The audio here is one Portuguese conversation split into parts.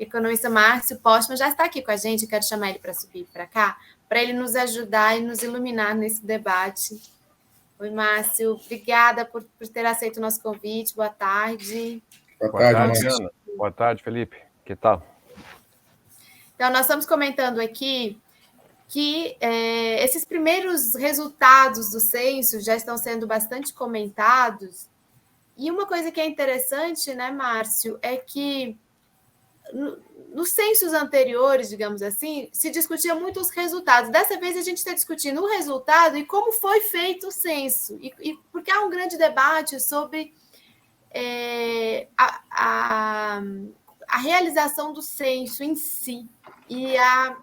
economista Márcio Postman já está aqui com a gente, quero chamar ele para subir para cá, para ele nos ajudar e nos iluminar nesse debate. Oi, Márcio, obrigada por ter aceito o nosso convite, boa tarde. Boa tarde, Ana. Boa tarde, Felipe, que tal? Então, nós estamos comentando aqui que esses primeiros resultados do censo já estão sendo bastante comentados, e uma coisa que é interessante, né, Márcio, é que nos censos anteriores, digamos assim, se discutia muito os resultados. Dessa vez a gente está discutindo o resultado e como foi feito o censo, e porque há um grande debate sobre a realização do censo em si e a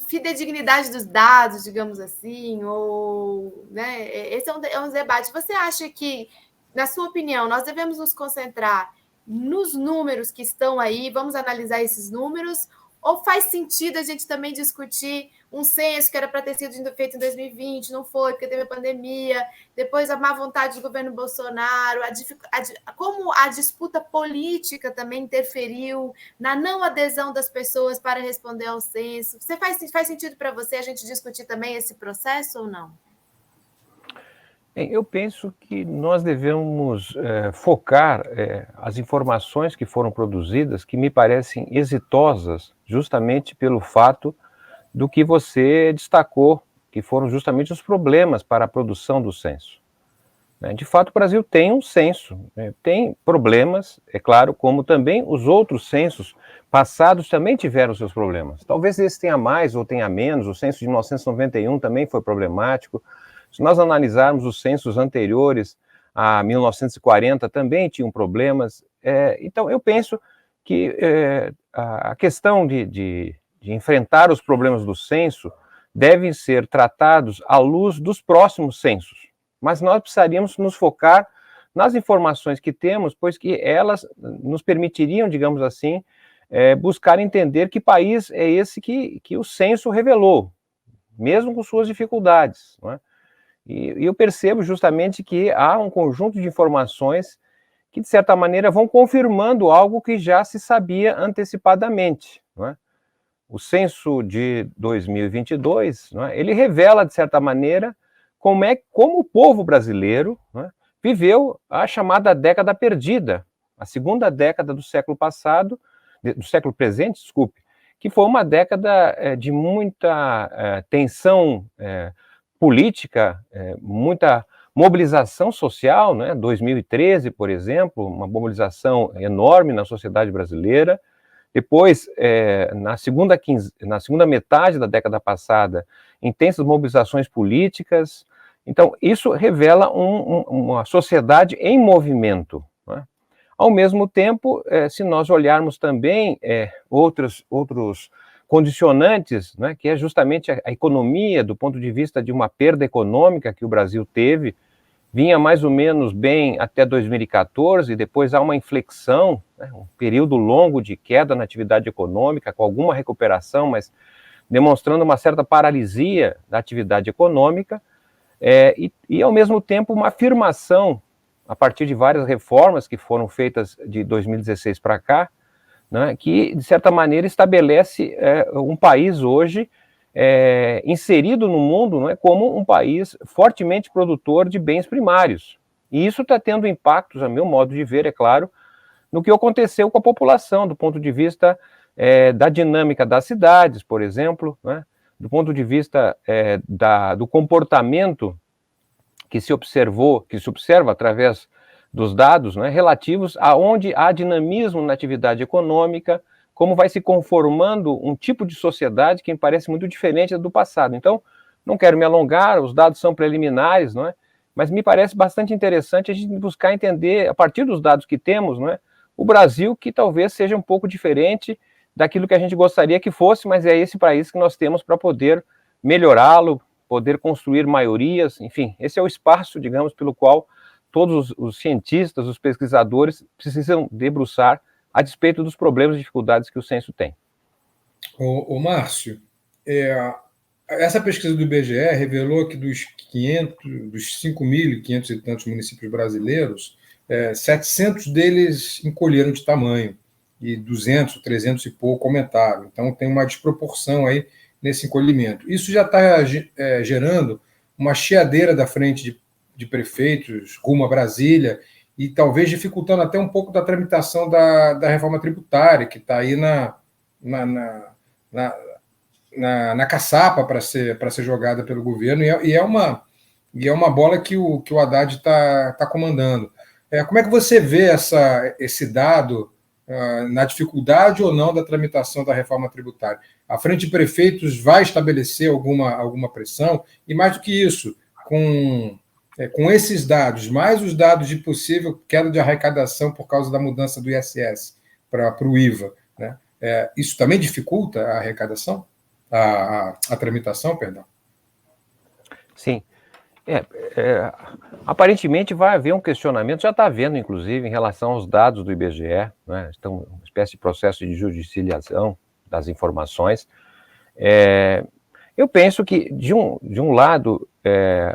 fidedignidade dos dados, digamos assim, ou, né, esse é um debate. Você acha que, na sua opinião, nós devemos nos concentrar nos números que estão aí, vamos analisar esses números, ou faz sentido a gente também discutir um censo que era para ter sido feito em 2020, não foi, porque teve a pandemia, depois a má vontade do governo Bolsonaro, como a disputa política também interferiu na não adesão das pessoas para responder ao censo? Faz sentido para você a gente discutir também esse processo ou não? Eu penso que nós devemos focar as informações que foram produzidas, que me parecem exitosas, justamente pelo fato do que você destacou, que foram justamente os problemas para a produção do censo. De fato, o Brasil tem um censo, tem problemas, é claro, como também os outros censos passados também tiveram seus problemas. Talvez esse tenha mais ou tenha menos, o censo de 1991 também foi problemático. Se nós analisarmos os censos anteriores a 1940, também tinham problemas. Então, eu penso que a questão de enfrentar os problemas do censo devem ser tratados à luz dos próximos censos. Mas nós precisaríamos nos focar nas informações que temos, pois que elas nos permitiriam, digamos assim, buscar entender que país é esse que o censo revelou, mesmo com suas dificuldades, não é? E eu percebo justamente que há um conjunto de informações que, de certa maneira, vão confirmando algo que já se sabia antecipadamente, não é? O censo de 2022, não é? Ele revela, de certa maneira, como o povo brasileiro, não é, viveu a chamada década perdida, a segunda década do século passado, do século presente, desculpe, que foi uma década de muita tensão política, muita mobilização social, né? 2013, por exemplo, uma mobilização enorme na sociedade brasileira. Depois, na segunda metade da década passada, intensas mobilizações políticas. Então, isso revela uma sociedade em movimento, né? Ao mesmo tempo, se nós olharmos também outros condicionantes, né, que é justamente a economia, do ponto de vista de uma perda econômica que o Brasil teve, vinha mais ou menos bem até 2014, depois há uma inflexão, né, um período longo de queda na atividade econômica, com alguma recuperação, mas demonstrando uma certa paralisia da atividade econômica, e ao mesmo tempo uma afirmação, a partir de várias reformas que foram feitas de 2016 para cá, né, que, de certa maneira, estabelece um país hoje inserido no mundo, não é, como um país fortemente produtor de bens primários. E isso está tendo impactos, a meu modo de ver, é claro, no que aconteceu com a população, do ponto de vista da dinâmica das cidades, por exemplo, né, do ponto de vista do comportamento que se observa através dos dados, né, relativos a onde há dinamismo na atividade econômica, como vai se conformando um tipo de sociedade que me parece muito diferente do passado. Então, não quero me alongar, os dados são preliminares, não é? Mas me parece bastante interessante a gente buscar entender, a partir dos dados que temos, não é, o Brasil, que talvez seja um pouco diferente daquilo que a gente gostaria que fosse, mas é esse país que nós temos para poder melhorá-lo, poder construir maiorias, enfim, esse é o espaço, digamos, pelo qual todos os cientistas, os pesquisadores precisam debruçar a despeito dos problemas e dificuldades que o censo tem. Ô Márcio, essa pesquisa do IBGE revelou que dos 5.500 e tantos municípios brasileiros, 700 deles encolheram de tamanho. e 200, 300 e pouco aumentaram. Então, tem uma desproporção aí nesse encolhimento. Isso já está gerando uma chiadeira da frente de prefeitos rumo a Brasília e talvez dificultando até um pouco da tramitação da reforma tributária, que está aí na caçapa para ser jogada pelo governo, e é uma bola que o Haddad está comandando. Como é que você vê esse dado na dificuldade ou não da tramitação da reforma tributária? A Frente de Prefeitos vai estabelecer alguma pressão? E mais do que isso, com esses dados, mais os dados de possível queda de arrecadação por causa da mudança do ISS para o IVA, né? Isso também dificulta a arrecadação? A tramitação, perdão? Sim. Aparentemente vai haver um questionamento, já está havendo, inclusive, em relação aos dados do IBGE, né? Então, uma espécie de processo de judicialização das informações. Eu penso que, de um lado,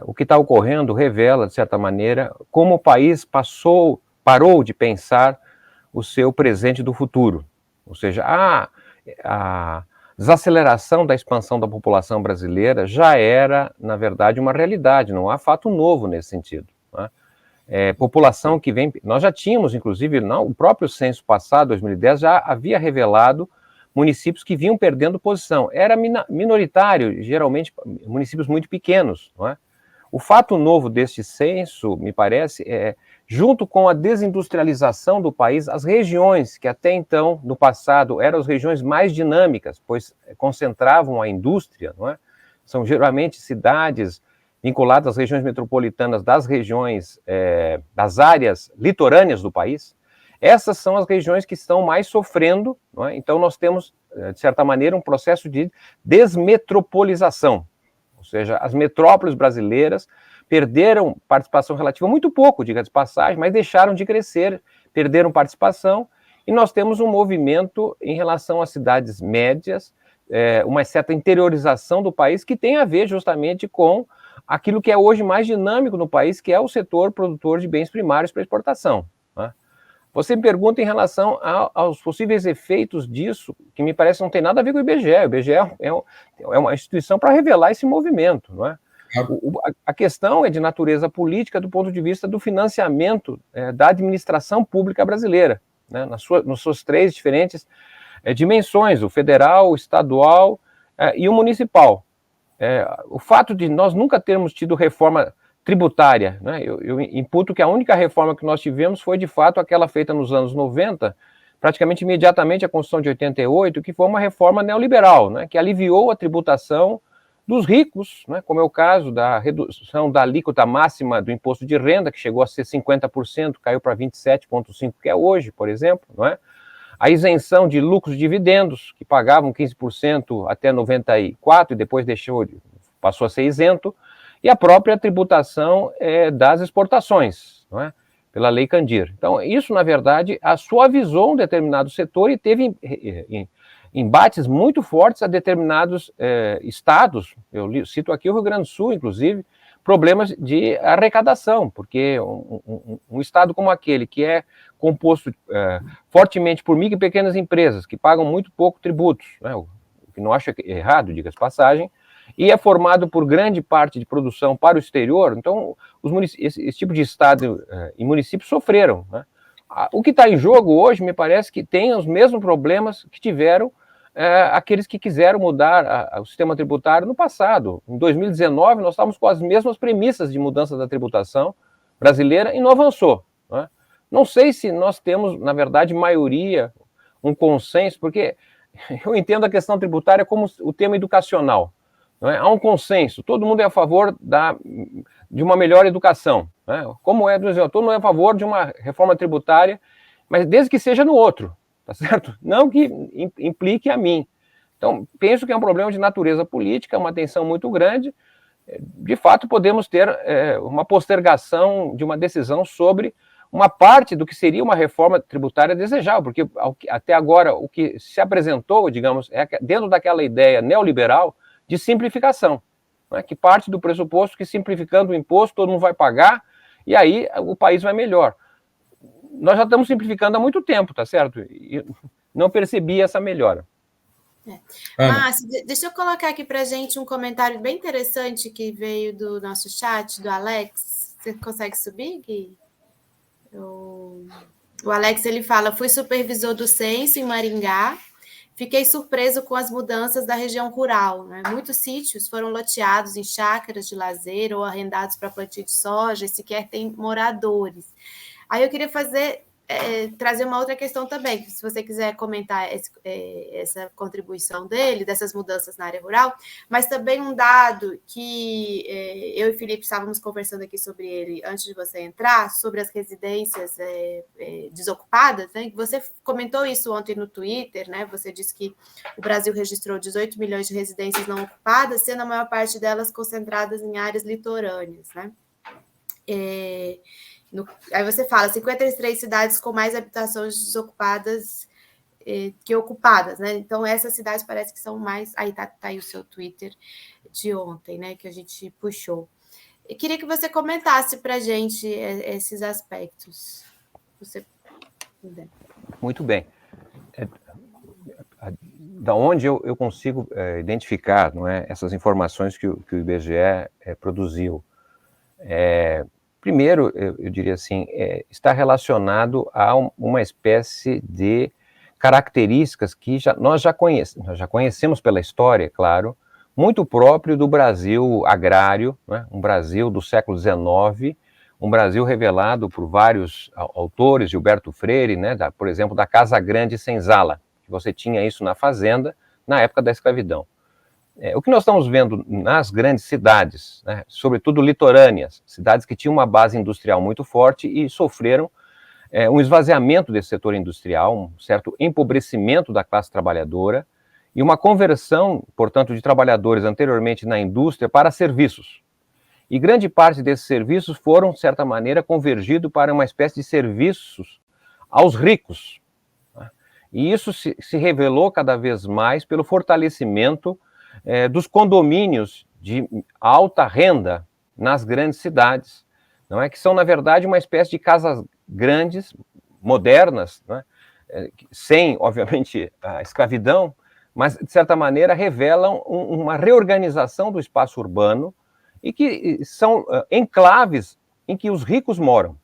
o que está ocorrendo revela, de certa maneira, como o país parou de pensar o seu presente do futuro. Ou seja, a desaceleração da expansão da população brasileira já era, na verdade, uma realidade, não há fato novo nesse sentido, né? População que vem... Nós já tínhamos, inclusive, o próprio censo passado, 2010, já havia revelado municípios que vinham perdendo posição. Era minoritário, geralmente municípios muito pequenos, não é? O fato novo deste censo, me parece, junto com a desindustrialização do país, as regiões que até então, no passado, eram as regiões mais dinâmicas, pois concentravam a indústria, não é? São geralmente cidades vinculadas às regiões metropolitanas das regiões, das áreas litorâneas do país. Essas são as regiões que estão mais sofrendo, não é? Então nós temos, de certa maneira, um processo de desmetropolização, ou seja, as metrópoles brasileiras perderam participação relativa, muito pouco, diga de passagem, mas deixaram de crescer, perderam participação, e nós temos um movimento em relação às cidades médias, uma certa interiorização do país que tem a ver justamente com aquilo que é hoje mais dinâmico no país, que é o setor produtor de bens primários para exportação, né? Você me pergunta em relação aos possíveis efeitos disso, que me parece não tem nada a ver com o IBGE. O IBGE é uma instituição para revelar esse movimento, não é? A questão é de natureza política do ponto de vista do financiamento da administração pública brasileira, né, nas suas três diferentes dimensões, o federal, o estadual e o municipal. O fato de nós nunca termos tido reforma tributária, né, eu imputo que a única reforma que nós tivemos foi, de fato, aquela feita nos anos 90, praticamente imediatamente a Constituição de 88, que foi uma reforma neoliberal, né, que aliviou a tributação dos ricos, né, como é o caso da redução da alíquota máxima do imposto de renda, que chegou a ser 50%, caiu para 27,5%, que é hoje, por exemplo, não é? A isenção de lucros e dividendos, que pagavam 15% até 94% e depois passou a ser isento, e a própria tributação das exportações, não é? Pela Lei Candir. Então, isso, na verdade, suavizou um determinado setor e teve embates muito fortes a determinados estados. Eu cito aqui o Rio Grande do Sul, inclusive, problemas de arrecadação, porque um estado como aquele, que é composto fortemente por micro e pequenas empresas, que pagam muito pouco tributos, né, o que não acho errado, diga-se de passagem, e é formado por grande parte de produção para o exterior, então esse tipo de estado e municípios sofreram, né? O que está em jogo hoje, me parece que tem os mesmos problemas que tiveram aqueles que quiseram mudar o sistema tributário no passado. Em 2019, nós estávamos com as mesmas premissas de mudança da tributação brasileira e não avançou, né? Não sei se nós temos, na verdade, maioria, um consenso, porque eu entendo a questão tributária como o tema educacional, não é? Há um consenso, todo mundo é a favor de uma melhor educação, né? Como todo mundo é a favor de uma reforma tributária, mas desde que seja no outro, tá certo? Não que implique a mim. Então, penso que é um problema de natureza política, uma tensão muito grande. De fato, podemos ter uma postergação de uma decisão sobre uma parte do que seria uma reforma tributária desejável, porque até agora o que se apresentou, digamos, dentro daquela ideia neoliberal de simplificação, né, que parte do pressuposto que simplificando o imposto todo mundo vai pagar e aí o país vai melhor. Nós já estamos simplificando há muito tempo, tá certo? E não percebi essa melhora. Mas deixa eu colocar aqui para a gente um comentário bem interessante que veio do nosso chat, do Alex. Você consegue subir, Gui? O Alex, ele fala, fui supervisor do censo em Maringá, fiquei surpreso com as mudanças da região rural, né? Muitos sítios foram loteados em chácaras de lazer ou arrendados para plantio de soja, e sequer tem moradores. Aí eu queria trazer uma outra questão também, se você quiser comentar essa contribuição dele, dessas mudanças na área rural, mas também um dado que eu e Felipe estávamos conversando aqui sobre ele antes de você entrar, sobre as residências desocupadas, né? Você comentou isso ontem no Twitter, né? Você disse que o Brasil registrou 18 milhões de residências não ocupadas, sendo a maior parte delas concentradas em áreas litorâneas, né? Aí você fala 53 cidades com mais habitações desocupadas que ocupadas, né? Então, essas cidades parece que são mais... Aí tá aí o seu Twitter de ontem, né? Que a gente puxou. Eu queria que você comentasse para a gente esses aspectos. Se você puder. Muito bem. Da onde eu consigo identificar, não é, essas informações que o IBGE produziu? Primeiro, eu diria assim, está relacionado a uma espécie de características que nós já conhecemos pela história, claro, muito próprio do Brasil agrário, né, um Brasil do século XIX, um Brasil revelado por vários autores, Gilberto Freire, né, por exemplo, da Casa Grande e Senzala, que você tinha isso na fazenda na época da escravidão. O que nós estamos vendo nas grandes cidades, né, sobretudo litorâneas, cidades que tinham uma base industrial muito forte e sofreram um esvaziamento desse setor industrial, um certo empobrecimento da classe trabalhadora e uma conversão, portanto, de trabalhadores anteriormente na indústria para serviços. E grande parte desses serviços foram, de certa maneira, convergidos para uma espécie de serviços aos ricos. Né? E isso se revelou cada vez mais pelo fortalecimento dos condomínios de alta renda nas grandes cidades, não é? Que são, na verdade, uma espécie de casas grandes, modernas, né? Sem, obviamente, a escravidão, mas, de certa maneira, revelam uma reorganização do espaço urbano e que são enclaves em que os ricos moram.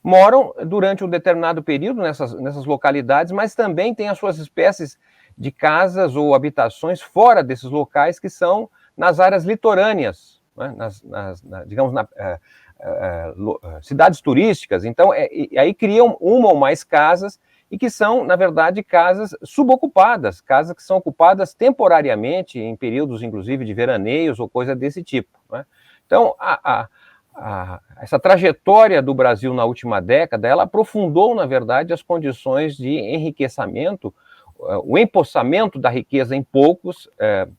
Moram durante um determinado período nessas localidades, mas também têm as suas espécies de casas ou habitações fora desses locais, que são nas áreas litorâneas, né? Digamos, cidades turísticas. Então, aí criam uma ou mais casas e que são, na verdade, casas subocupadas, casas que são ocupadas temporariamente, em períodos, inclusive, de veraneios ou coisa desse tipo. Né? Então, essa trajetória do Brasil na última década, ela aprofundou, na verdade, as condições de enriquecimento, o empossamento da riqueza em poucos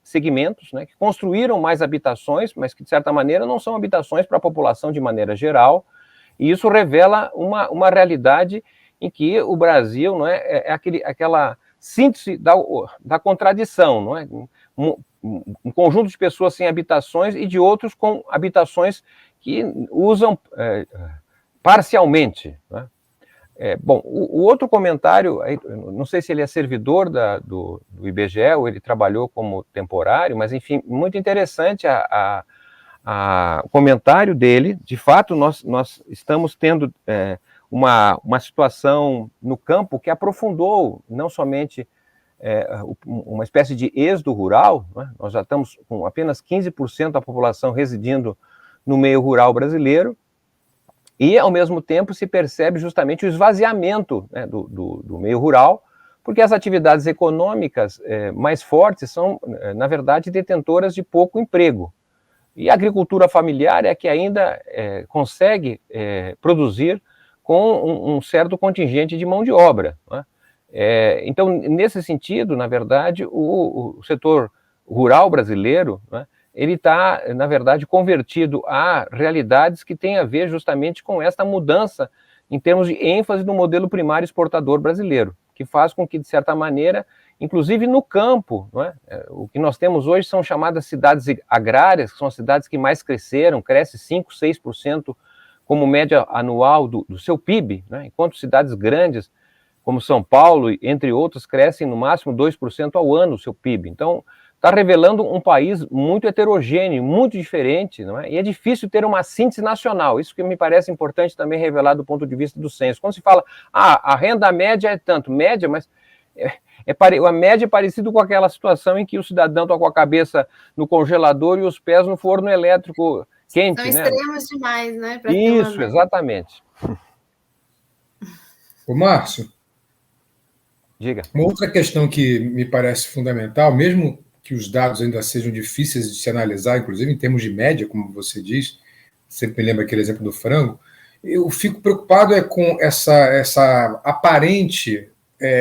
segmentos, né, que construíram mais habitações, mas que, de certa maneira, não são habitações para a população de maneira geral, e isso revela uma realidade em que o Brasil, não é aquela síntese da contradição, não é? Um conjunto de pessoas sem habitações e de outros com habitações que usam parcialmente, né? Bom, o outro comentário, não sei se ele é servidor do IBGE ou ele trabalhou como temporário, mas, enfim, muito interessante o comentário dele. De fato, nós estamos tendo uma situação no campo que aprofundou não somente uma espécie de êxodo rural, né? Nós já estamos com apenas 15% da população residindo no meio rural brasileiro, e, ao mesmo tempo, se percebe justamente o esvaziamento, né, do meio rural, porque as atividades econômicas mais fortes são, na verdade, detentoras de pouco emprego. E a agricultura familiar é que ainda consegue produzir com um certo contingente de mão de obra. Né? Então, nesse sentido, na verdade, o setor rural brasileiro, né, ele está, na verdade, convertido a realidades que têm a ver justamente com esta mudança em termos de ênfase no modelo primário exportador brasileiro, que faz com que, de certa maneira, inclusive no campo, não é? O que nós temos hoje são chamadas cidades agrárias, que são as cidades que mais cresceram, cresce 5%, 6% como média anual do seu PIB, né? Enquanto cidades grandes como São Paulo, entre outros, crescem no máximo 2% ao ano o seu PIB. Então, está revelando um país muito heterogêneo, muito diferente, não é? E é difícil ter uma síntese nacional. Isso que me parece importante também revelar do ponto de vista do censo. Quando se fala, a renda média é tanto, média, mas a média é parecido com aquela situação em que o cidadão está com a cabeça no congelador e os pés no forno elétrico quente, São né? extremos demais, né? Isso, exatamente. Ô, Márcio, diga. Uma outra questão que me parece fundamental, mesmo que os dados ainda sejam difíceis de se analisar, inclusive em termos de média, como você diz, sempre me lembra aquele exemplo do frango, eu fico preocupado com essa aparente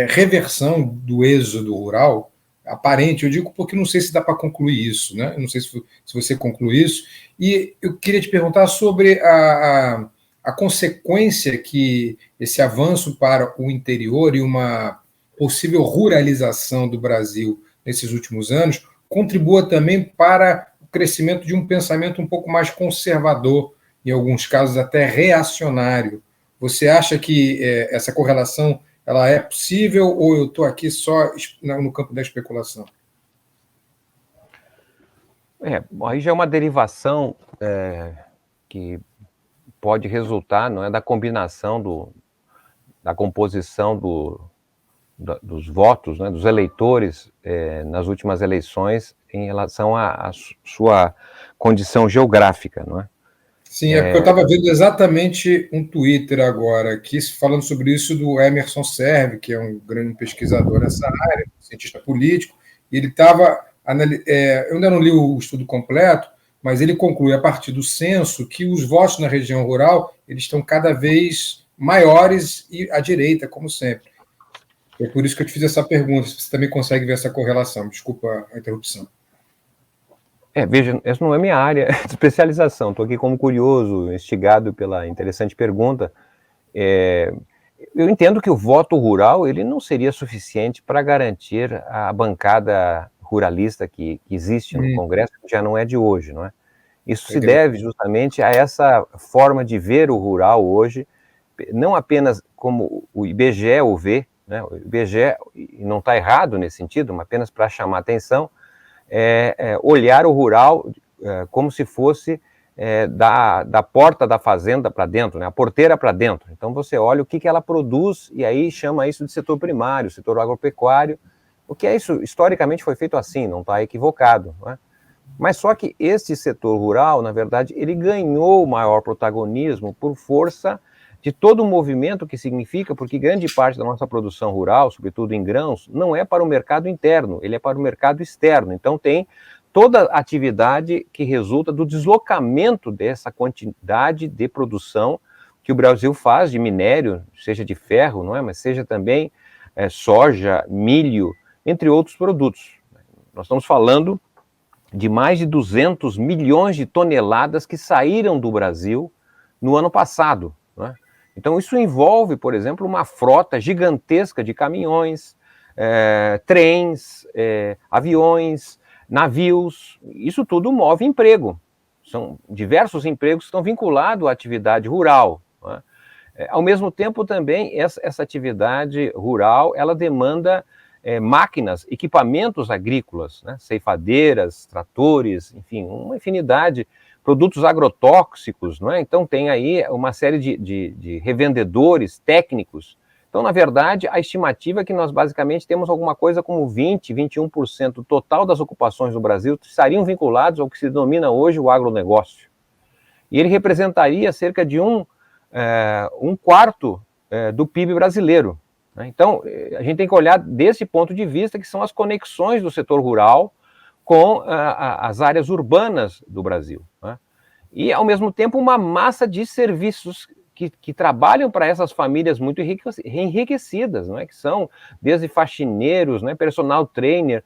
reversão do êxodo rural, aparente, eu digo porque não sei se dá para concluir isso, né? Não sei se você conclui isso, e eu queria te perguntar sobre a consequência que esse avanço para o interior e uma possível ruralização do Brasil nesses últimos anos contribua também para o crescimento de um pensamento um pouco mais conservador, em alguns casos até reacionário. Você acha que essa correlação ela é possível ou eu estou aqui só no campo da especulação? Aí já é uma derivação que pode resultar, não é, da combinação da composição dos votos, né, dos eleitores nas últimas eleições em relação à sua condição geográfica, não é? Sim, porque eu estava vendo exatamente um Twitter agora aqui falando sobre isso do Emerson Serve, que é um grande pesquisador nessa área, cientista político, e ele estava... eu ainda não li o estudo completo, mas ele conclui a partir do censo que os votos na região rural eles estão cada vez maiores e à direita, como sempre. É por isso que eu te fiz essa pergunta, se você também consegue ver essa correlação. Desculpa a interrupção. Veja, essa não é minha área de especialização, estou aqui como curioso, instigado pela interessante pergunta. Eu entendo que o voto rural ele não seria suficiente para garantir a bancada ruralista que existe no Congresso, que já não é de hoje, não é? Isso se deve justamente a essa forma de ver o rural hoje, não apenas como o IBGE o vê, né? O IBGE, e não está errado nesse sentido, mas apenas para chamar atenção, olhar o rural como se fosse da porta da fazenda para dentro, né? A porteira para dentro. Então você olha o que ela produz e aí chama isso de setor primário, setor agropecuário, o que é isso, historicamente foi feito assim, não está equivocado, não é? Mas só que esse setor rural, na verdade, ele ganhou maior protagonismo por força de todo o movimento que significa, porque grande parte da nossa produção rural, sobretudo em grãos, não é para o mercado interno, ele é para o mercado externo. Então tem toda a atividade que resulta do deslocamento dessa quantidade de produção que o Brasil faz de minério, seja de ferro, não é? Mas seja também soja, milho, entre outros produtos. Nós estamos falando de mais de 200 milhões de toneladas que saíram do Brasil no ano passado, não é? Então, isso envolve, por exemplo, uma frota gigantesca de caminhões, trens, aviões, navios. Isso tudo move emprego. São diversos empregos que estão vinculados à atividade rural, não é? Ao mesmo tempo, também, essa atividade rural, ela demanda máquinas, equipamentos agrícolas, né? Ceifadeiras, tratores, enfim, uma infinidade, produtos agrotóxicos, não é? Então tem aí uma série de revendedores técnicos. Então, na verdade, a estimativa é que nós basicamente temos alguma coisa como 20, 21% total das ocupações do Brasil estariam vinculados ao que se denomina hoje o agronegócio. E ele representaria cerca de um quarto do PIB brasileiro. Então, a gente tem que olhar desse ponto de vista, que são as conexões do setor rural com as áreas urbanas do Brasil, né? E, ao mesmo tempo, uma massa de serviços que trabalham para essas famílias muito enriquecidas, né? Que são desde faxineiros, né? Personal trainer,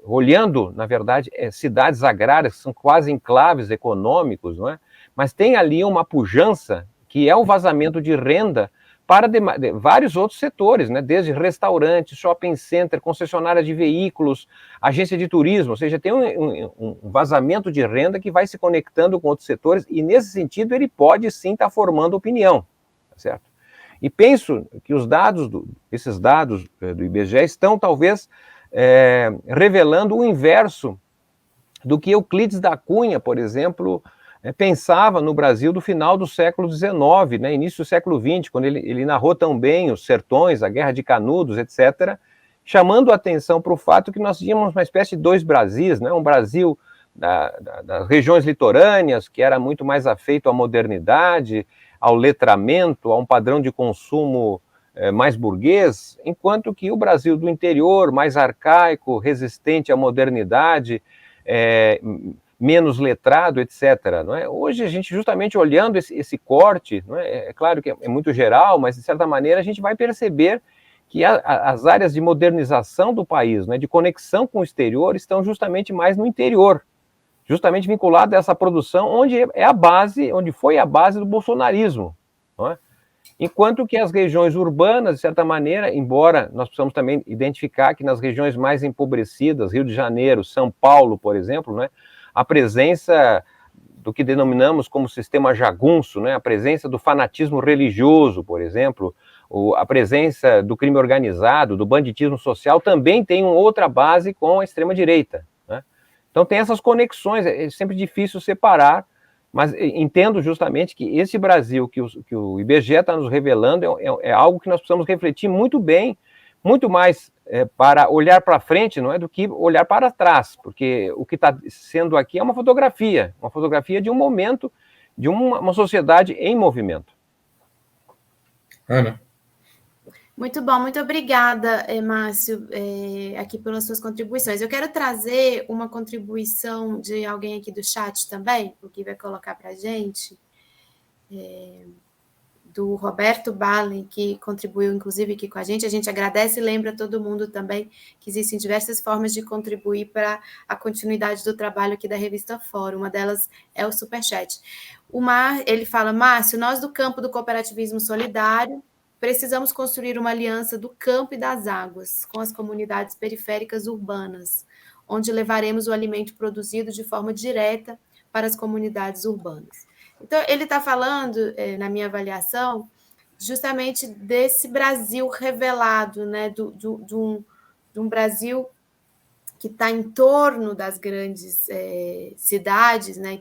olhando, na verdade, cidades agrárias, que são quase enclaves econômicos, não é? Mas tem ali uma pujança, que é o vazamento de renda para vários outros setores, né? Desde restaurantes, shopping center, concessionárias de veículos, agência de turismo, ou seja, tem um vazamento de renda que vai se conectando com outros setores e, nesse sentido, ele pode sim estar formando opinião, certo? E penso que esses dados do IBGE estão, talvez, revelando o inverso do que Euclides da Cunha, por exemplo, pensava no Brasil do final do século XIX, né, início do século XX, quando ele narrou tão bem os sertões, a Guerra de Canudos, etc., chamando a atenção para o fato que nós tínhamos uma espécie de dois Brasis, né, um Brasil das regiões litorâneas, que era muito mais afeito à modernidade, ao letramento, a um padrão de consumo mais burguês, enquanto que o Brasil do interior, mais arcaico, resistente à modernidade, menos letrado, etc. Não é? Hoje, a gente, justamente olhando esse corte, não é claro que é muito geral, mas, de certa maneira, a gente vai perceber que as áreas de modernização do país, né, de conexão com o exterior, estão justamente mais no interior, justamente vinculado a essa produção, onde foi a base do bolsonarismo, não é? Enquanto que as regiões urbanas, de certa maneira, embora nós possamos também identificar que nas regiões mais empobrecidas, Rio de Janeiro, São Paulo, por exemplo, né, a presença do que denominamos como sistema jagunço, né, a presença do fanatismo religioso, por exemplo, a presença do crime organizado, do banditismo social, também tem uma outra base com a extrema-direita. Né? Então tem essas conexões, é sempre difícil separar, mas entendo justamente que esse Brasil que o IBGE está nos revelando é algo que nós precisamos refletir muito bem, muito mais para olhar para frente, não é, do que olhar para trás, porque o que está sendo aqui é uma fotografia de um momento, de uma sociedade em movimento. Ana. Muito bom, muito obrigada, Márcio, aqui pelas suas contribuições. Eu quero trazer uma contribuição de alguém aqui do chat também, o que vai colocar para a gente, do Roberto Balen, que contribuiu, inclusive, aqui com a gente agradece e lembra todo mundo também que existem diversas formas de contribuir para a continuidade do trabalho aqui da Revista Fórum. Uma delas é o Superchat. Ele fala, Márcio, nós do campo do cooperativismo solidário, precisamos construir uma aliança do campo e das águas com as comunidades periféricas urbanas, onde levaremos o alimento produzido de forma direta para as comunidades urbanas. Então, ele está falando, na minha avaliação, justamente desse Brasil revelado, né, de um Brasil que está em torno das grandes cidades, né,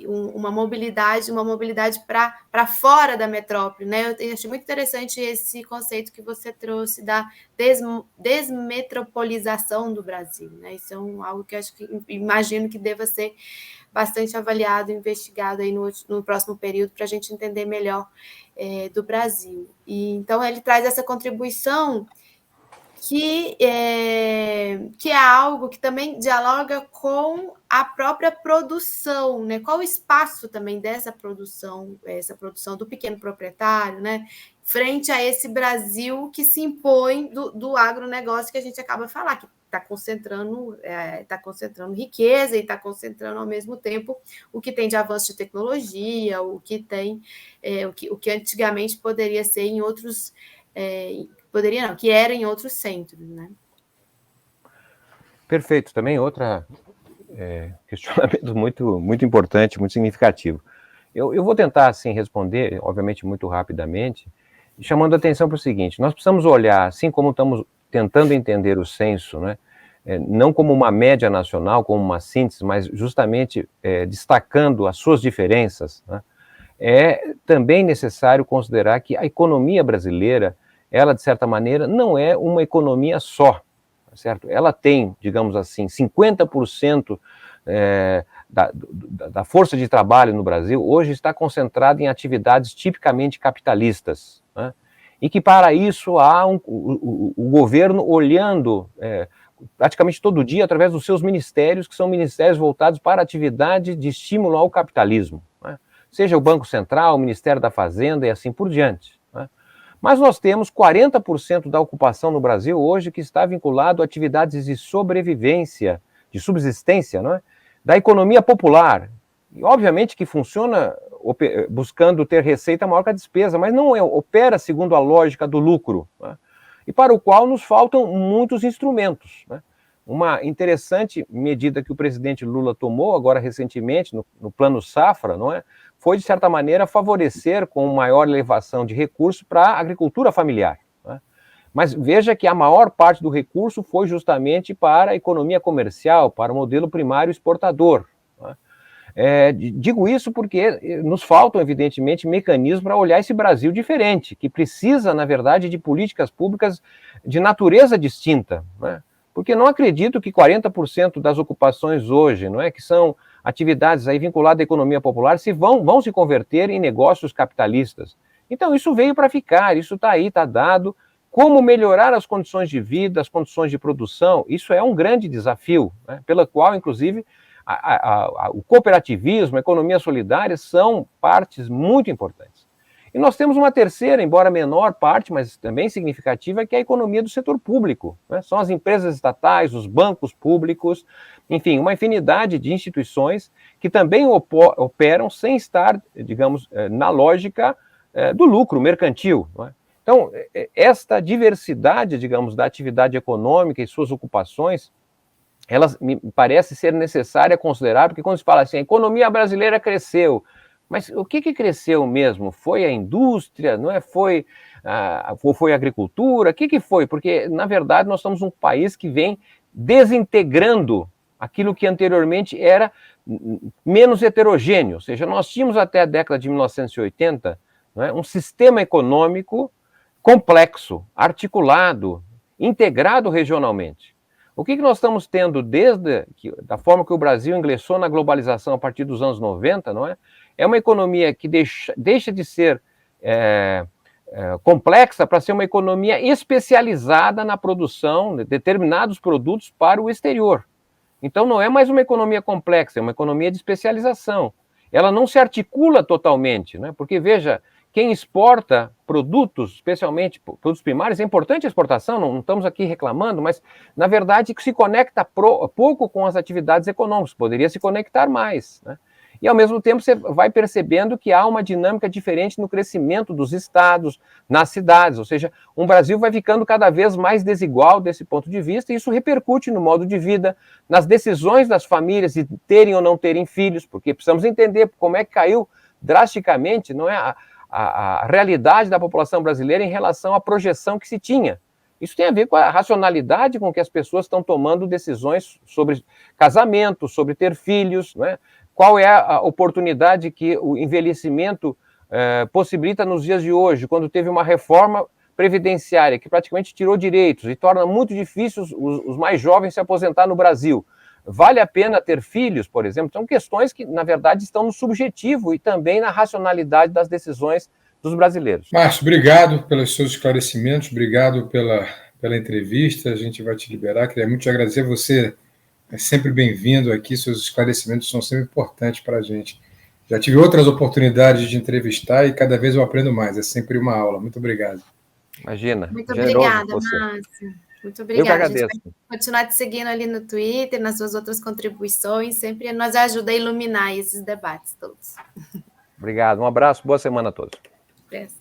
uma mobilidade para fora da metrópole. Né? Eu achei muito interessante esse conceito que você trouxe da desmetropolização do Brasil. Né? Isso é algo que imagino que deva ser bastante avaliado, investigado aí no próximo período para a gente entender melhor do Brasil. Então, ele traz essa contribuição que é algo que também dialoga com a própria produção, né? Qual o espaço também dessa produção, essa produção do pequeno proprietário, né? Frente a esse Brasil que se impõe do agronegócio que a gente acaba de falar, que está concentrando riqueza e está concentrando ao mesmo tempo o que tem de avanço de tecnologia, o que tem, o que antigamente poderia ser em outros... que era em outros centros, né? Perfeito. Também outro questionamento muito importante, muito significativo. Eu vou tentar, assim, responder, obviamente, muito rapidamente, chamando a atenção para o seguinte, nós precisamos olhar, assim como estamos tentando entender o censo, né, não como uma média nacional, como uma síntese, mas justamente destacando as suas diferenças, né, é também necessário considerar que a economia brasileira, ela, de certa maneira, não é uma economia só, certo? Ela tem, digamos assim, 50% da força de trabalho no Brasil hoje está concentrada em atividades tipicamente capitalistas, né? E que, para isso, há o governo olhando praticamente todo dia através dos seus ministérios, que são ministérios voltados para a atividade de estímulo ao capitalismo, né? Seja o Banco Central, o Ministério da Fazenda e assim por diante. Mas nós temos 40% da ocupação no Brasil hoje que está vinculado a atividades de sobrevivência, de subsistência, não é? Da economia popular. E, obviamente, que funciona buscando ter receita maior que a despesa, mas não opera segundo a lógica do lucro, né? E para o qual nos faltam muitos instrumentos, né? Uma interessante medida que o presidente Lula tomou agora recentemente no Plano Safra, não é? foi, de certa maneira, favorecer com maior elevação de recursos para a agricultura familiar. Né? Mas veja que a maior parte do recurso foi justamente para a economia comercial, para o modelo primário exportador. Né? Digo isso porque nos faltam, evidentemente, mecanismos para olhar esse Brasil diferente, que precisa, na verdade, de políticas públicas de natureza distinta. Né? Porque não acredito que 40% das ocupações hoje, não é, que são atividades aí vinculadas à economia popular, vão se converter em negócios capitalistas. Então, isso veio para ficar, isso está aí, está dado. Como melhorar as condições de vida, as condições de produção, isso é um grande desafio, né, pela qual, inclusive, o cooperativismo, a economia solidária são partes muito importantes. E nós temos uma terceira, embora menor parte, mas também significativa, que é a economia do setor público. Né? São as empresas estatais, os bancos públicos, enfim, uma infinidade de instituições que também operam sem estar, digamos, na lógica do lucro mercantil. Não é? Então, esta diversidade, digamos, da atividade econômica e suas ocupações, elas me parece ser necessária considerar, porque quando se fala assim, a economia brasileira cresceu, mas o que cresceu mesmo? Foi a indústria, não é? Foi a agricultura? O que foi? Porque, na verdade, nós somos um país que vem desintegrando aquilo que anteriormente era menos heterogêneo. Ou seja, nós tínhamos até a década de 1980, não é? Um sistema econômico complexo, articulado, integrado regionalmente. O que nós estamos tendo da forma que o Brasil ingressou na globalização a partir dos anos 90, não é? É uma economia que deixa de ser complexa para ser uma economia especializada na produção de determinados produtos para o exterior. Então, não é mais uma economia complexa, é uma economia de especialização. Ela não se articula totalmente, né? Porque, veja, quem exporta produtos, especialmente produtos primários, é importante a exportação, não estamos aqui reclamando, mas, na verdade, se conecta pouco com as atividades econômicas, poderia se conectar mais, né? E, ao mesmo tempo, você vai percebendo que há uma dinâmica diferente no crescimento dos estados, nas cidades, ou seja, um Brasil vai ficando cada vez mais desigual desse ponto de vista, e isso repercute no modo de vida, nas decisões das famílias de terem ou não terem filhos, porque precisamos entender como é que caiu drasticamente, não é, a realidade da população brasileira em relação à projeção que se tinha. Isso tem a ver com a racionalidade com que as pessoas estão tomando decisões sobre casamento, sobre ter filhos, não é? Qual é a oportunidade que o envelhecimento possibilita nos dias de hoje, quando teve uma reforma previdenciária que praticamente tirou direitos e torna muito difícil os mais jovens se aposentar no Brasil. Vale a pena ter filhos, por exemplo? São questões que, na verdade, estão no subjetivo e também na racionalidade das decisões dos brasileiros. Márcio, obrigado pelos seus esclarecimentos, obrigado pela entrevista, a gente vai te liberar, queria muito te agradecer, você é sempre bem-vindo aqui, seus esclarecimentos são sempre importantes para a gente. Já tive outras oportunidades de entrevistar e cada vez eu aprendo mais, é sempre uma aula. Muito obrigado. Imagina. Muito obrigada, Márcio. Muito obrigada. Eu que agradeço. A gente vai continuar te seguindo ali no Twitter, nas suas outras contribuições, sempre nos ajuda a iluminar esses debates todos. Obrigado, um abraço, boa semana a todos. Yes.